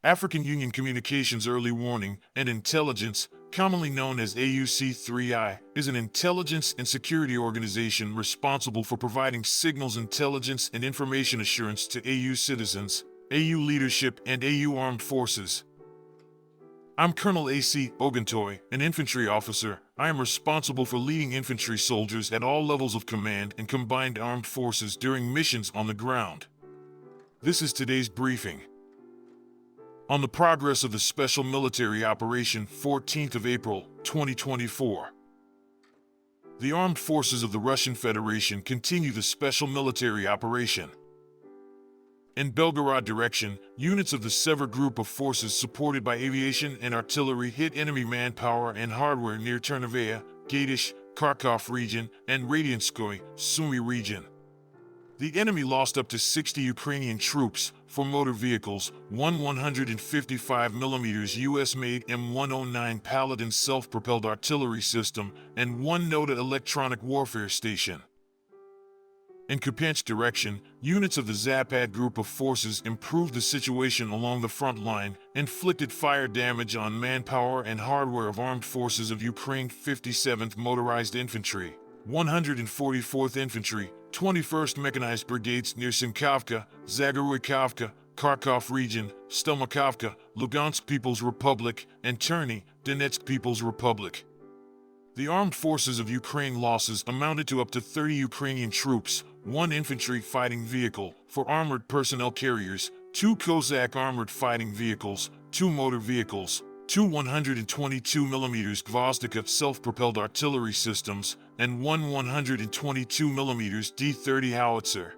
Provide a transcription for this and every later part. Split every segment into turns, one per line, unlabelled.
African Union Communications Early Warning and Intelligence, commonly known as AUC3I, is an intelligence and security organization responsible for providing signals intelligence and information assurance to AU citizens, AU leadership, and AU armed forces. I'm Colonel A.C. Oguntoye, an infantry officer. I am responsible for leading infantry soldiers at all levels of command and combined armed forces during missions on the ground. This is today's briefing. On the progress of the Special Military Operation 14th of April, 2024. The armed forces of the Russian Federation continue the Special Military Operation. In Belgorod direction, units of the Sever Group of forces supported by aviation and artillery hit enemy manpower and hardware near Ternivaya, Gadish, Kharkov region, and Radianskoye, Sumy region. The enemy lost up to 60 Ukrainian troops, 4 motor vehicles, one 155mm US-made M109 Paladin self-propelled artillery system, and one NOTA electronic warfare station. In Kupyansk direction, units of the Zapad group of forces improved the situation along the front line, inflicted fire damage on manpower and hardware of armed forces of Ukraine 57th Motorized Infantry, 144th Infantry, 21st Mechanized Brigades near Simkavka, Zagorykovka, Kharkov region, Stelmakovka, Lugansk People's Republic, and Terny, Donetsk People's Republic. The armed forces of Ukraine losses amounted to up to 30 Ukrainian troops, 1 infantry fighting vehicle, 4 armored personnel carriers, 2 Cossack armored fighting vehicles, 2 motor vehicles, 2 122mm Gvozdika self-propelled artillery systems, and 1 122mm D-30 howitzer.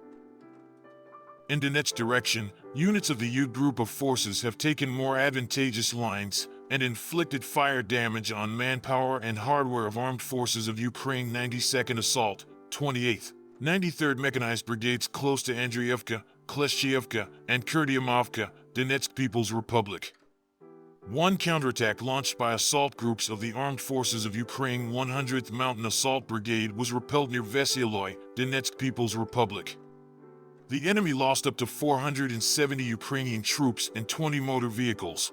In Donetsk direction, units of the U group of forces have taken more advantageous lines and inflicted fire damage on manpower and hardware of armed forces of Ukraine 92nd Assault, 28th, 93rd Mechanized Brigades close to Avdeyevka, Kleshchievka, and Kurdiamovka, Donetsk People's Republic. 1 counterattack launched by assault groups of the Armed Forces of Ukraine 100th Mountain Assault Brigade was repelled near Veseloy, Donetsk People's Republic. The enemy lost up to 470 Ukrainian troops and 20 motor vehicles.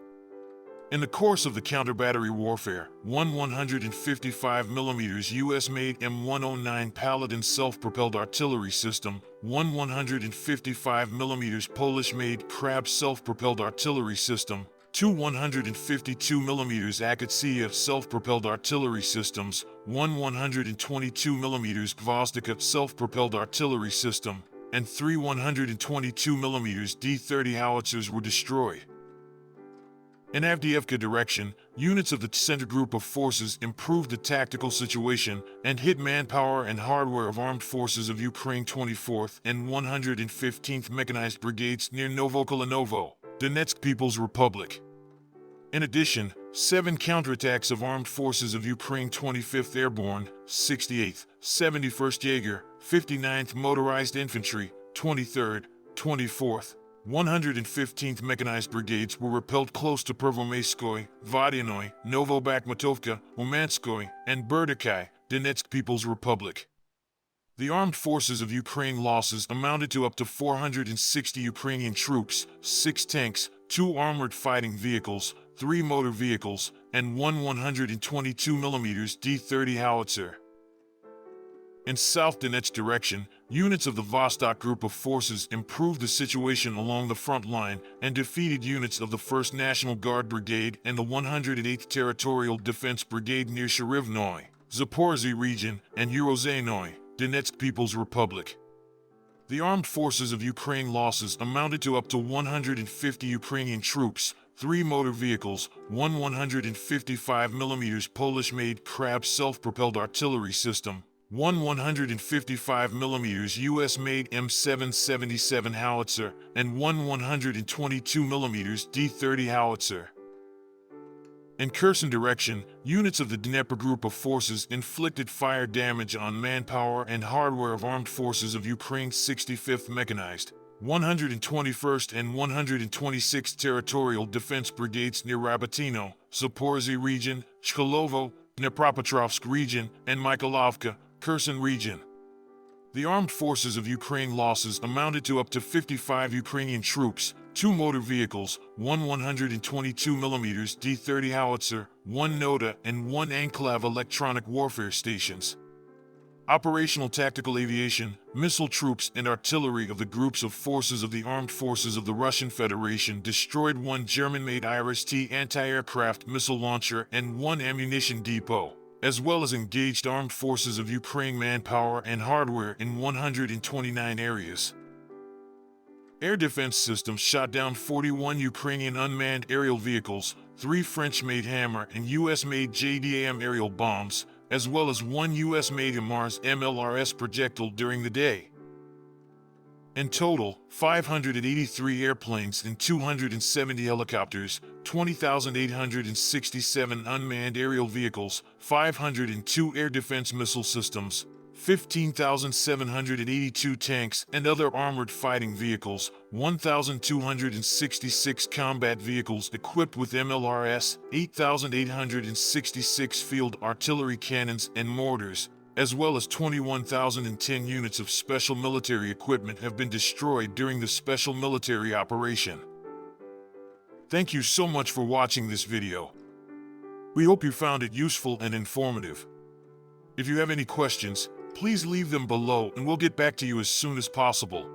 In the course of the counter-battery warfare, 1 155mm US-made M109 Paladin self-propelled artillery system, 1 155mm Polish-made Krab self-propelled artillery system, 2 152mm Akatsia self-propelled artillery systems, 1 122mm Gvozdika self-propelled artillery system, and 3 122mm D-30 howitzers were destroyed. In Avdeyevka direction, units of the center group of forces improved the tactical situation and hit manpower and hardware of armed forces of Ukraine 24th and 115th Mechanized Brigades near Novokolinovo, Donetsk People's Republic. In addition, 7 counterattacks of armed forces of Ukraine 25th Airborne, 68th, 71st Jaeger, 59th Motorized Infantry, 23rd, 24th, 115th Mechanized Brigades were repelled close to Pervomeyskoye, Vodyanoye, Novobakhmutovka, Umanskoye, and Berdikai, Donetsk People's Republic. The armed forces of Ukraine losses amounted to up to 460 Ukrainian troops, 6 tanks, 2 armored fighting vehicles, 3 motor vehicles, and 1 122mm D-30 howitzer. In South Donetsk direction, units of the Vostok group of forces improved the situation along the front line and defeated units of the 1st National Guard Brigade and the 108th Territorial Defense Brigade near Sherivnoye, Zaporizhzhia region, and Urozhainoye, Donetsk People's Republic. The armed forces of Ukraine losses amounted to up to 150 Ukrainian troops, 3 motor vehicles, 1 155mm Polish-made Krab self-propelled artillery system, 1 155mm US-made M777 howitzer, and 1 122mm D-30 howitzer. In Kherson direction, units of the Dnieper group of forces inflicted fire damage on manpower and hardware of armed forces of Ukraine 65th Mechanized, 121st and 126th Territorial Defense Brigades near Rabatino, Zaporizhzhia region, Chkalovo, Dnepropetrovsk region, and Mykolovka, Kherson region. The armed forces of Ukraine losses amounted to up to 55 Ukrainian troops, 2 motor vehicles, 1 122mm D-30 howitzer, 1 Nota, and 1 Anklev electronic warfare stations. Operational tactical aviation, missile troops, and artillery of the groups of forces of the armed forces of the Russian Federation destroyed 1 German-made IRIS-T anti-aircraft missile launcher and 1 ammunition depot, as well as engaged armed forces of Ukraine manpower and hardware in 129 areas. Air defense systems shot down 41 Ukrainian unmanned aerial vehicles, 3 French-made HIMARS and US-made JDAM aerial bombs, as well as 1 US-made HIMARS MLRS projectile during the day. In total, 583 airplanes and 270 helicopters, 20,867 unmanned aerial vehicles, 502 air defense missile systems, 15,782 tanks and other armored fighting vehicles, 1,266 combat vehicles equipped with MLRS, 8,866 field artillery cannons and mortars, as well as 21,010 units of special military equipment have been destroyed during the special military operation. Thank you so much for watching this video. We hope you found it useful and informative. If you have any questions, please leave them below and we'll get back to you as soon as possible.